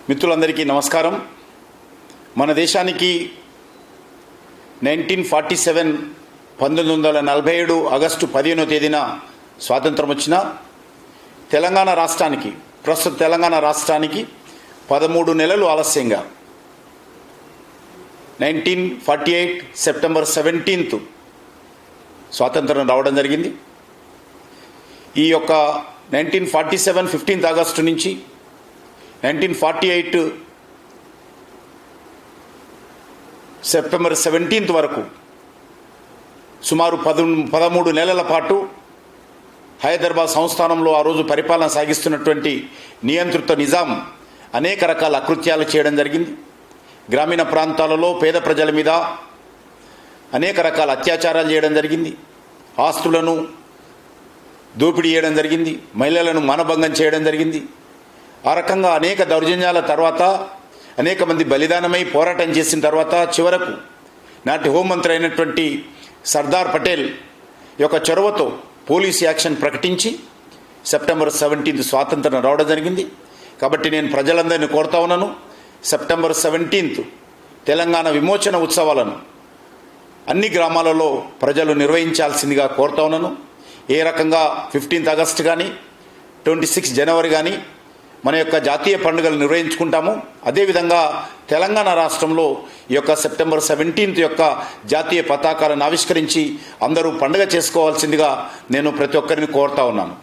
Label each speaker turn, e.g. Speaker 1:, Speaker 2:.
Speaker 1: మిత్రులందరికీ నమస్కారం. మన దేశానికి 1947 ఆగస్టు 15వ తేదీన స్వాతంత్రం వచ్చిన ప్రస్తుత తెలంగాణ రాష్ట్రానికి 13 నెలలు ఆలస్యంగా 1948 సెప్టెంబర్ 17th స్వాతంత్రం రావడం జరిగింది. ఈ యొక్క 1947 15th ఆగస్టు నుంచి 1948 సెప్టెంబర్ 17th వరకు సుమారు 13 నెలల పాటు హైదరాబాద్ సంస్థానంలో ఆ రోజు పరిపాలన సాగిస్తున్నటువంటి నియంత్రిత నిజాం అనేక రకాల అకృత్యాలు చేయడం జరిగింది. గ్రామీణ ప్రాంతాలలో పేద ప్రజల మీద అనేక రకాల అత్యాచారాలు చేయడం జరిగింది. ఆస్తులను దోపిడీ చేయడం జరిగింది. మహిళలను మానభంగం చేయడం జరిగింది. ఆ రకంగా అనేక దౌర్జన్యాల తర్వాత అనేక మంది బలిదానమై పోరాటం చేసిన తర్వాత చివరకు నాటి హోంమంత్రి అయినటువంటి సర్దార్ పటేల్ యొక్క చొరవతో పోలీస్ యాక్షన్ ప్రకటించి సెప్టెంబర్ 17th స్వాతంత్రం రావడం జరిగింది. కాబట్టి నేను ప్రజలందరినీ కోరుతా ఉన్నాను, సెప్టెంబర్ 17th తెలంగాణ విమోచన ఉత్సవాలను అన్ని గ్రామాలలో ప్రజలు నిర్వహించాల్సిందిగా కోరుతా ఉన్నాను. ఏ రకంగా 15th ఆగస్టు కానీ 26 జనవరి కానీ మన యొక్క జాతీయ పండుగలు నిర్వహించుకుంటాము, అదేవిధంగా తెలంగాణ రాష్ట్రంలో ఈ యొక్క సెప్టెంబర్ 17th యొక్క జాతీయ పతాకాలను ఆవిష్కరించి అందరూ పండుగ చేసుకోవాల్సిందిగా నేను ప్రతి ఒక్కరిని కోరుతా ఉన్నాను.